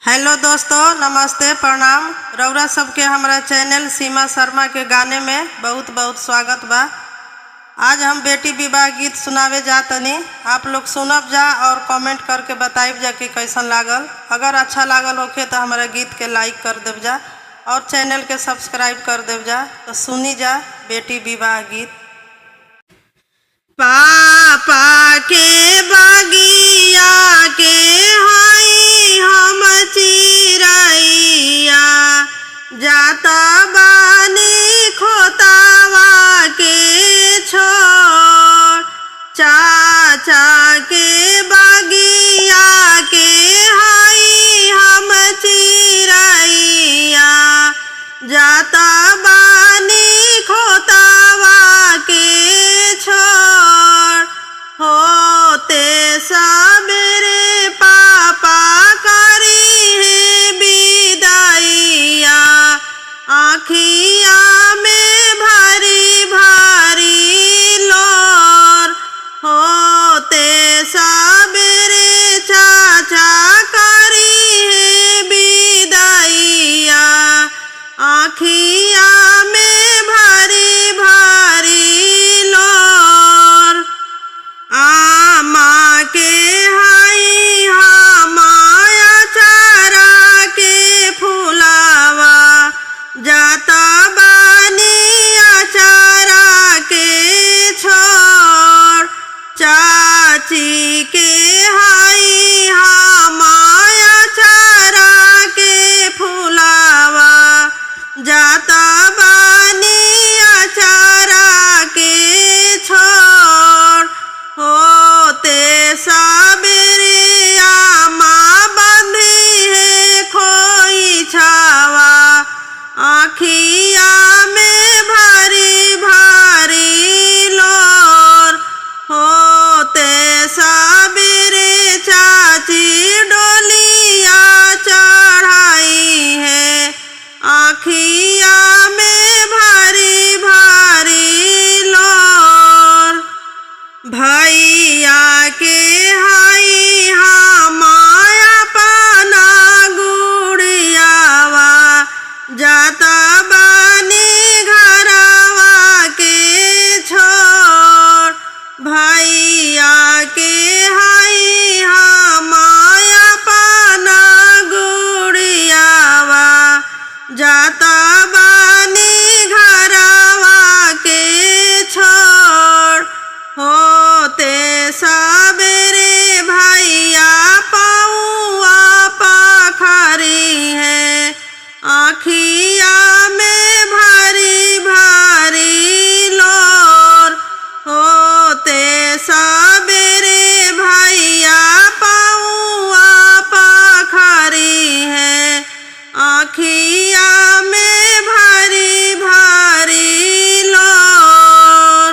Hello दोस्तों, नमस्ते, प्रणाम। रउरा सबके हमारा चैनल सीमा शर्मा के गाने में बहुत बहुत स्वागत बा। आज हम बेटी विवाह गीत सुनावे जातनी। आप लोग सुनब जा और कमेंट करके बताइब जा कि कैसन लागल। अगर अच्छा लागल होखे तो हमारा गीत के लाइक कर देव जा और चैनल के सब्सक्राइब कर देव जा। तो सुनी जा बेटी विवाह गीत। पापा के बगिया के हई हम चिरैया, जाता बानी खोतावा के छोड़। चाचा के बगिया के हई हम चिरैया, जाता बानी खोतावा के छोड़। होते सबेरे पापा करी है विदाइया, आँखिया में भारी भारी लोर। होते सबेरे चाचा करी है विदाइया, आँखिया में भारी भारी लोर। आमा के हई हमाया चारा के फुलावा, जाता बानी अचारा के छोड़। चाची के हई हमाया चारा के फुलावा, जाता बानी अचारा के छोड़। होते सबेरे आमा बंधी है खोई छावा, आँखिया में भारी भारी लोर। होते सबेरे चाची डोलिया चढ़ाई है, आँखिया में भारी भारी लोर। भैया के हई हमाया पाना गुड़ियावा, जाता बानी घरवा के छोड़। भैया के हई हमाया पाना गुड़ियावा, जाता बानी घरवा के छोड़। होते सबेरे भैया पौआ पखारी है, आँखिया में भारी भारी लोर। होते सबेरे भैया पौआ पखारी है, आँखिया में भारी भारी लोर।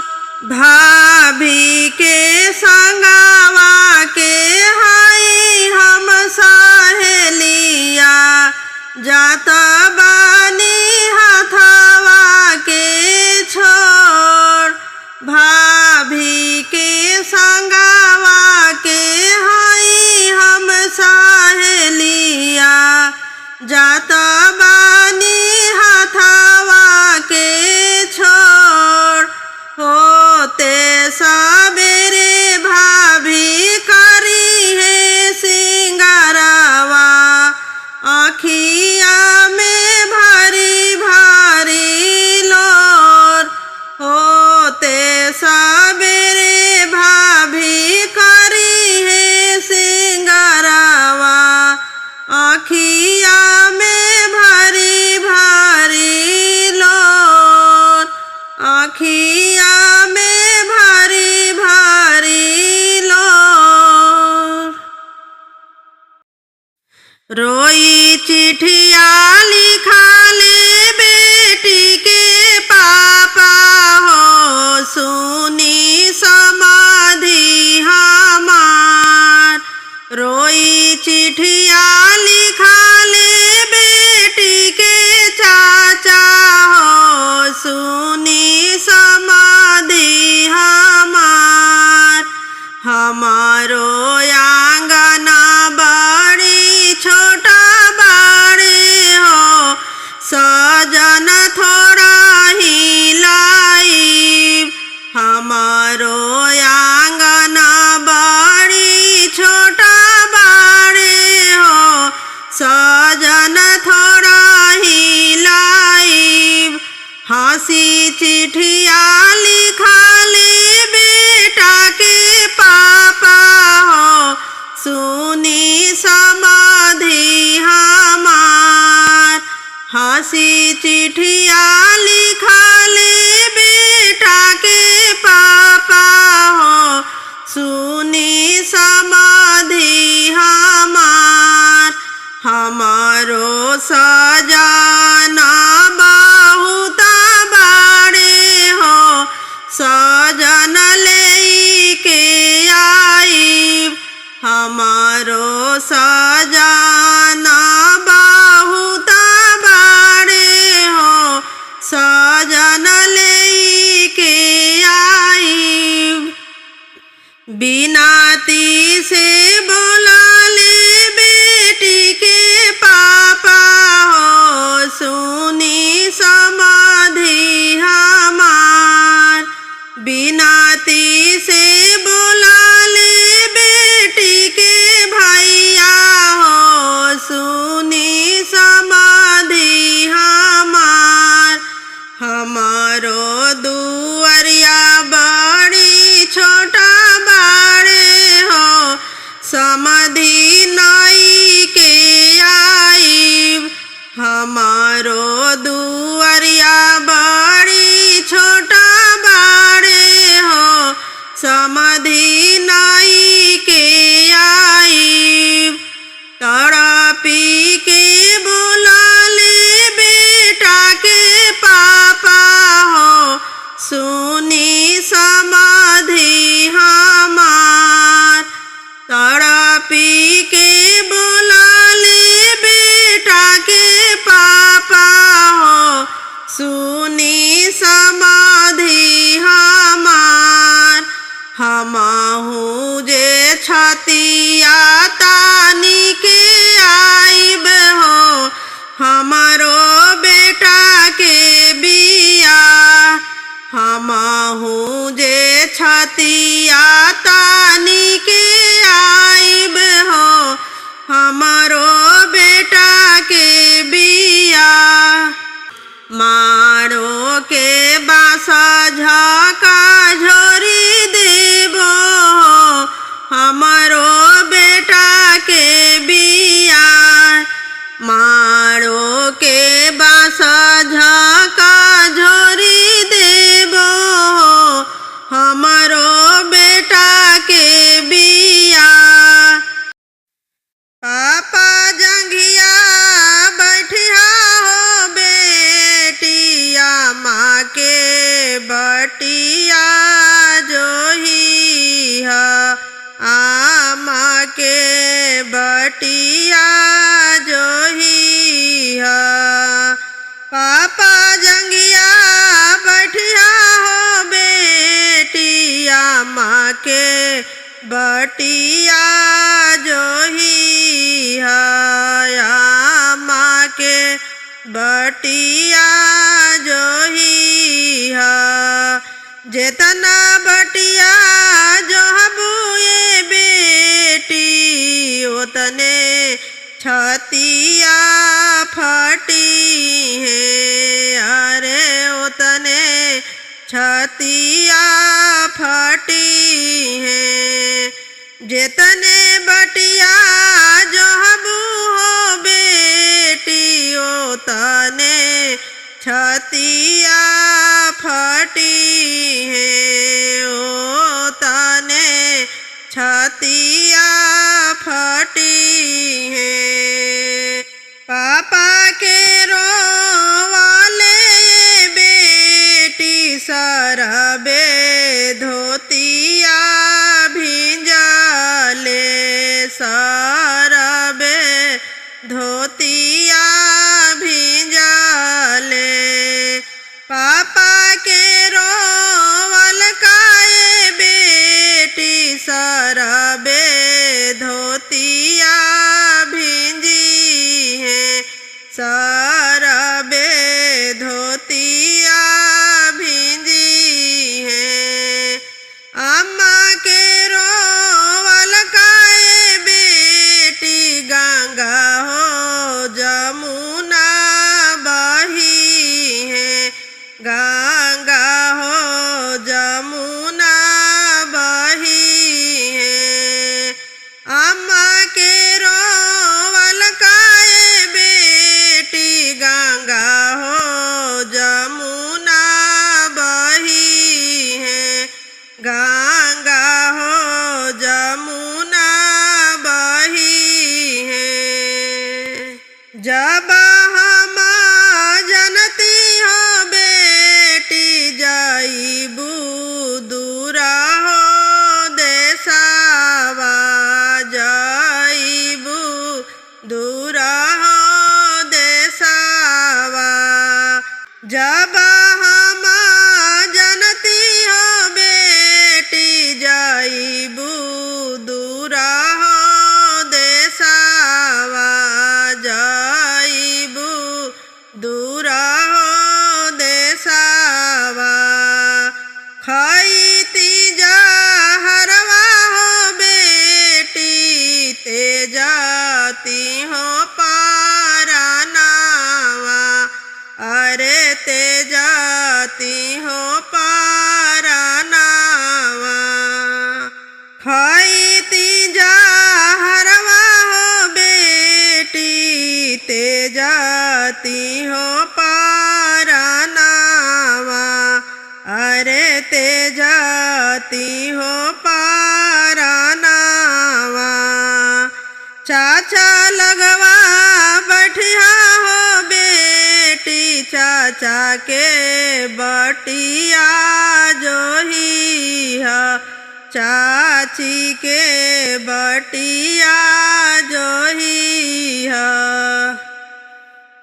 भाभी के संगवा के हई हम सहेलिया, जाता बानी हथवा के छोड़। भाभी के संगवा के हई हम सहेलिया, जाता बानी हथवा के छोड़। होते सबेरे भाभी करी है सिंगारवा, आँखिया में भारी भारी लोर। होते सबेरे भाभी करी है सिंगारवा, आँखिया में भारी भारी लोर। आँखिया में भारी भारी लोर। रोई चिट्ठिया लिखा ले बेटी के पापा हो, सुनी समाधि हमार। रोई चिट्ठिया लिखा ले बेटी के चाचा हो, सुनी समाधि हमार। हमारो आंगना बड़ी छोटा चिट्ठिया लिखाले बेटा के पापा हो सुनी समाधि हमार। हंसी चिट्ठिया लिखाले बेटा के पापा हो सुनी समाधि हमार। हमारो सजना बहुत बड़े हो सजन लेके आईब। हमारो सजना बहुत बड़े हो सजन लेके आईब। बिनाती से बोलाले बेटी के पापा हो सुनी समाधि हमार। बिनाती से बोलाले बेटी के भैया हो सुनी समाधि हमार। हमारो दुआरिया बड़ी छोटा बड़े हो समाधि नई के आईब। हमारो दुआरिया बड़ी छोटा बड़े हो समाधि नई के आईब। तड़पी के बोलाले बेटा के पापा हो सुनी समाधि हमार। तड़पी के बोलाले बेटा के पापा हो सुनी समाधि हमार। हमहू जे छतिया तानी के आईब हो हमारो बेटा के बिया। हमहू जे छतिया तानी के आईब हो हमारो बेटा के बिया। मारो के बासा झका झोरी देबो हमारो बेटा के बिया। मारो के बासा झका झोरी देबो हमारो बेटा के बिया। पापा जंघिया बैठिया हो बेटिया माँ के बटिया जोही है। आमा के बटिया जोही है। पापा जंघिया बैठिया हो बेटिया माँ के बटिया जोही है। माँ के बटिया जोही है। जेतना बटिया जो हबुए बेटी उतने छतिया फटी है। अरे उतने छतिया फटी है। जितने बटिया जो हबू हो बेटी उतने छतिया फटी है। उतने छतिया फटी है। पापा के रोवाले बेटी सरबे धोतिया भिंजले। सरबे धोतिया भिंजले। पापा के रोवल काए बेटी सरबे धोतिया भिंजी है। सरबे धोतिया भिंजी है। अम्मा के रोवल काए बेटी गंगा हो जमुना बही है। गंगा जब हम जनती हो बेटी जाइबू दूरा हो देशवा जाइबू दूरा हो देशवा जब हम जनती हो बेटी जाइबू दूरा हो देशवा जाइबू दूरा हो देशवा खैती जहरवा हो बेटी ते जाती हो पारनावा अरे ते जाती हो पारनावा खैती जहरवा हो बेटी ते जाती हो पारनावा अरे ते जाती हो पारनावा चाचा लगवा बैठिया हो बेटी चाचा के बटिया जो ही है चाची के बटिया जो ही है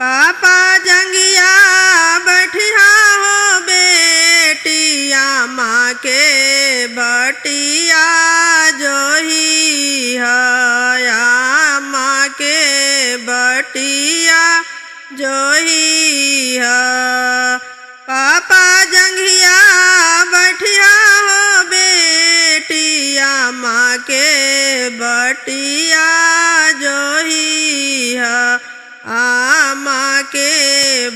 पापा जंगिया बैठिया हो बेटिया माँ के बटिया जो ही है माँ के बटिया जो ही है पापा जंगिया बैठिया हो बेटिया माँ के बटिया जो ही है माँ के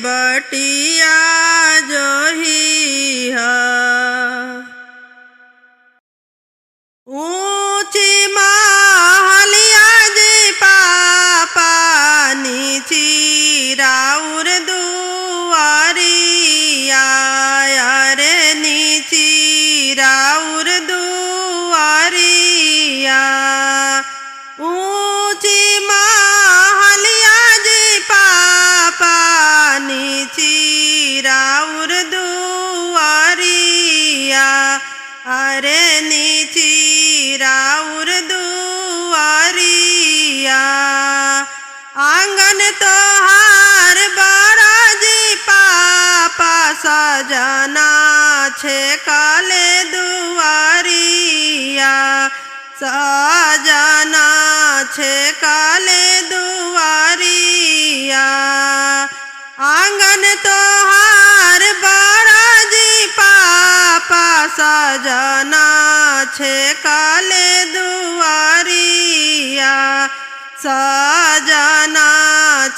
बटिया जो ही है ऊंची महलिया जी पापा नीची राउर दुआरिया अरे नीची राउर दुआरिया ऊंची महलिया जी पापा नीची राउर दुआरिया अरे नीची राउर दुआरिया आंगन तोहार बड़ा जी पापा सजना छे काले दुआरिया सजना छे काले दुआरिया आंगन तोहार बड़ा जी पापा सजना छे काले दुआरिया सजना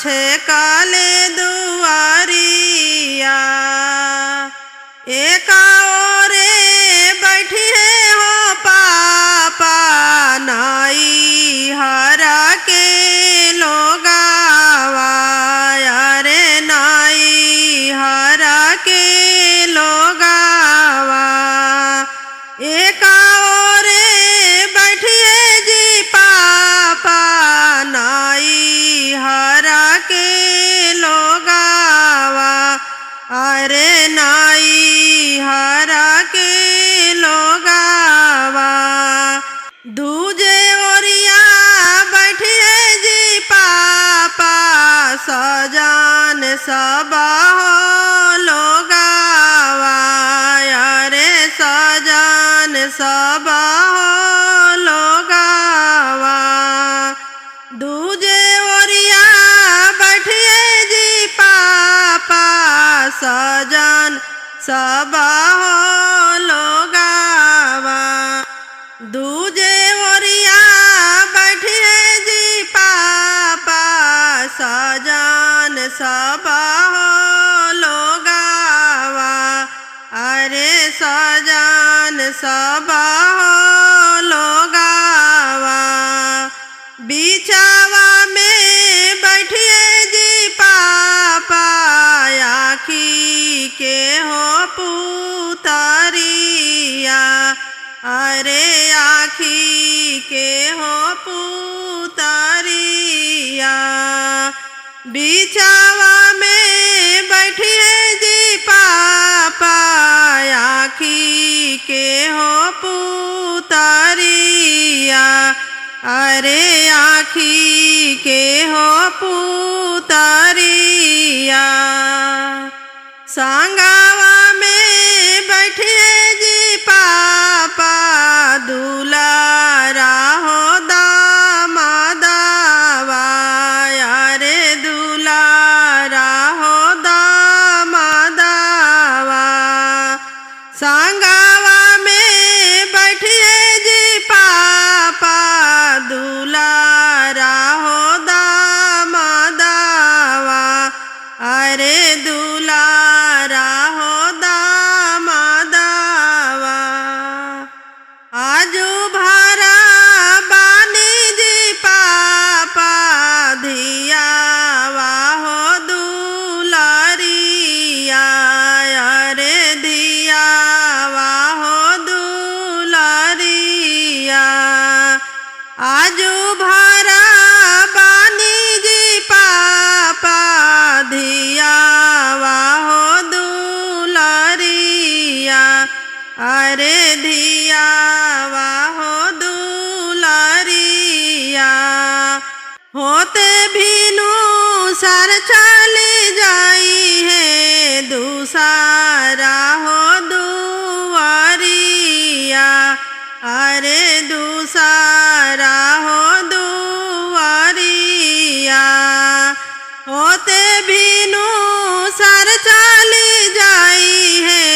छे काले दुआरिया एक ओरे बैठी हो पापा नाई हरा के लोगावा अरे नाई हरा के लोगावा एक ओरे बैठिए जी पापा नाई हरा के लोगावा अरे नाई हरा के लोगावा दूजे ओरिया बैठिए जी पापा सजान सबा हो लोगावा अरे सजान सबा हो लोगावा दूजे ओरिया बैठिए जी पापा सजान सबा हो लोगावा दूजे ओरिया बैठिए जी पापा सजान सबा हो लोगावा अरे सजान सबा हो लोगावा बिछावा में बैठिए जी पापा आखी के हो पुतरिया अरे आखी के हो पुतरिया बिछावा में बैठी है जी पापा, आखी के हो पुतरिया, अरे आखी के हो पुतरिया। संगावा में बैठी है जी पापा, दुलारा हो दामादावा, अरे दुलारा हो दामादावा। संगावा में बैठी है जी पापा, दुलारा हो दामादावा, अरे दुलारा हो दामादावा। आजू भरा बानी जी पापा, धियावा हो दुलारिया, अरे धियावा हो दुलारिया। आजू भरा बानी जी पापा, धियावा हो दुलारिया, अरे धियावा हो दुलारिया। होते भीनु सर चली जाई है, दूसरा हो दुआरिया, अरे दूसरा हो दुआरिया। होते भीनु सर चली जाई है,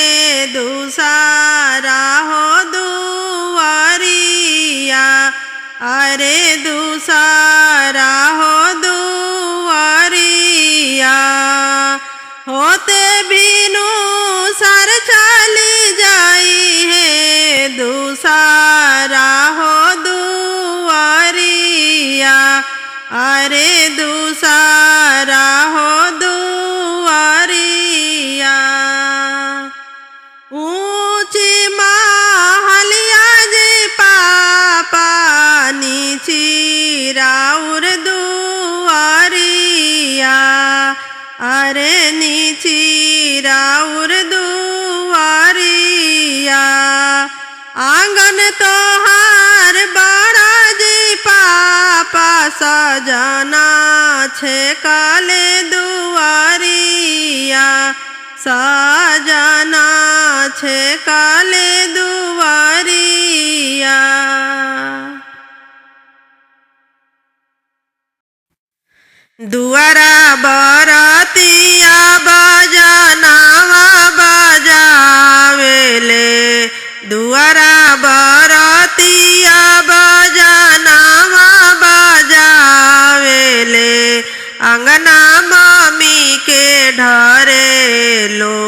दूसरा हो दुआरिया, अरे दूसरा हो दुआरिया। होते भीनु सर चली जाई है, दूसरा हो दुआरिया, अरे दूसरा हो दुआरिया। ऊंची महलिया जी पापा, नीची राउर दुआरिया, अरे नीची राउर दुआरिया। आंगन तोहार बड़ा जी पापा, सजना छे काले दुआरिया, सजना छे काले दुआरिया। दुआरा बरतिया बजनावा बजावेले, दुआरा बरतिया बजनावा बजावेले। अंगना मम्मी के ढरे लो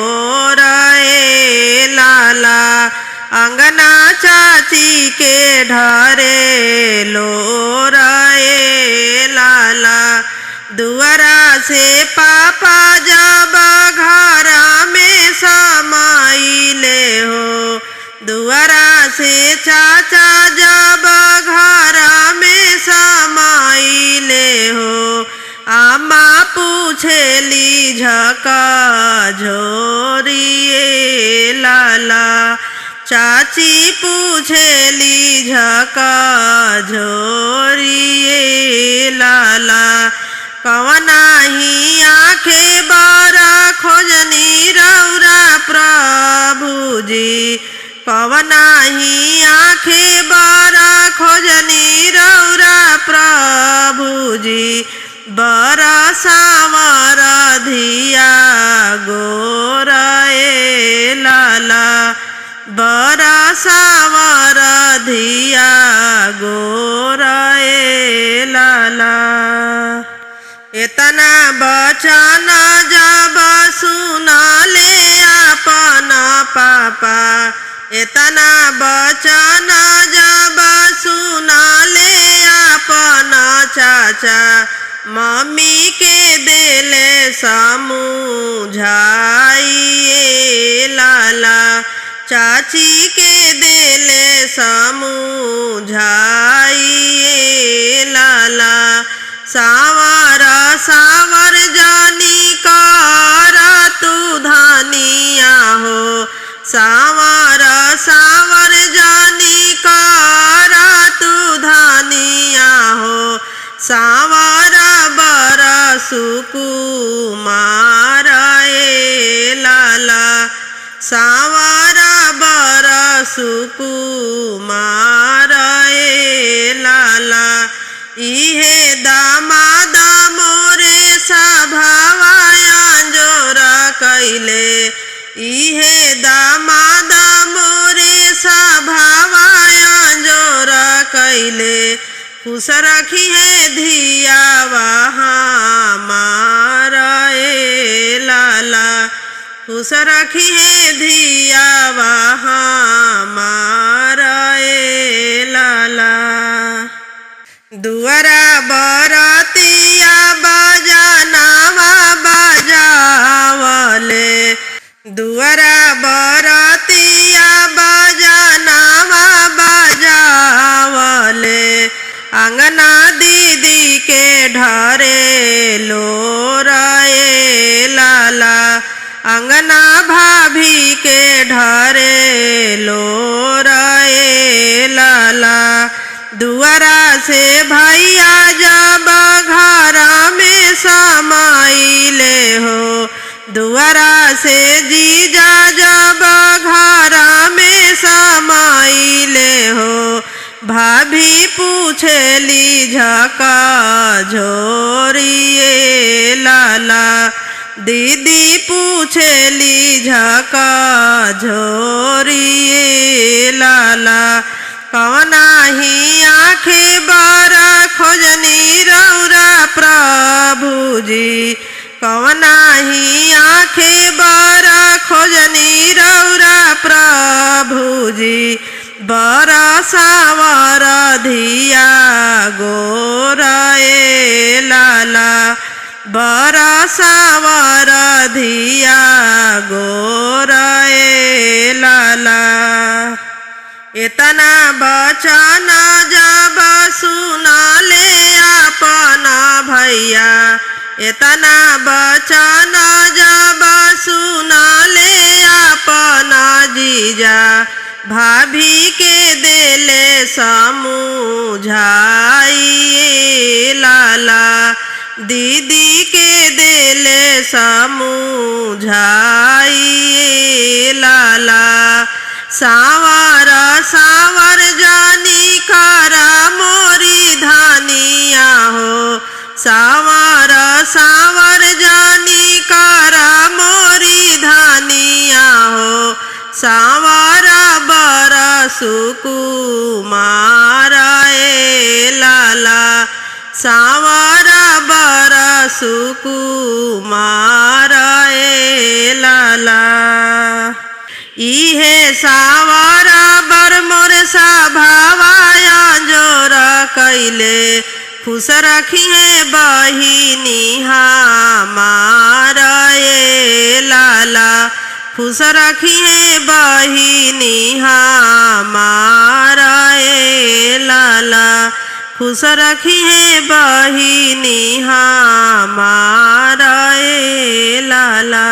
रे लाला, अंगना चाची के ढरे लो रे लाला। दुआरा से पापा जब घर में समाइले हो, दुआरा से चाचा जब घर में समाइले हो। आमा पूछेली झका झोरिए लाला, चाची पूछेली झका झोरिए लाला। कवना ही आँखे बरा खोजनी रौरा प्रभुजी, कवना ही आँखे बरा खोजनी रौरा प्रभुजी। बरा सावर धिया गोरे लाला, बरा सावर धिया गोरे लाला। इतना बचन जब सुनाले अपना पापा, इतना बचन जब सुनाले अपना चाचा, मम्मी के दिले समझाइए लाला, चाची के दिले समझाइए लाला। सावर सावर सुकुमार ए लाला सावरा बर सुकुमार ए लाला इहे दामाद मोरे सभावाया जोर कैले इहे दामाद मोरे सभावाया जोर कैले खुश रखी है धियावा हमार ए लाला खुश रखी है धियावा हमार ए लाला दुआरा बरतिया बजनावा बजावले दुआरा बरतिया बजनावा बजावले अंगना दीदी के ढरे लोर ए लाला अंगना भाभी के ढरे लोर ए लाला दुआरा से भैया जब घर में समाइले हो दुआरा से जीजा जब घर में समाइले हो भाभी पूछेली झका झोरिए लाला दीदी पूछेली झका झोरिए लाला कवना ही आँखे बर खोजनी रौरा प्रभुजी कवना ही आँखे बर खोजनी रौरा प्रभुजी बर सावर धिया गोर ए लाला बर सावर धिया गोर ए लाला इतना बचन जब सुनाले अपना भैया इतना बचन जब सुनाले अपना जीजा भाभी के देले समझाइए लाला दीदी के देले समझाइए लाला सावर सावर जानी करा मोरी धानिया हो सावर सावर जानी करा मोरी धानिया हो सावर बर सुकुमार ए लाला सावर बर सुकुमार ए लाला इहे सावर बर मोर सभावाया जोर कैले खुश रखी है बहिनी हमार ए लाला खुश रखी है बहिनी हमार ए लाला खुश रखी है बहिनी हमार ए लाला।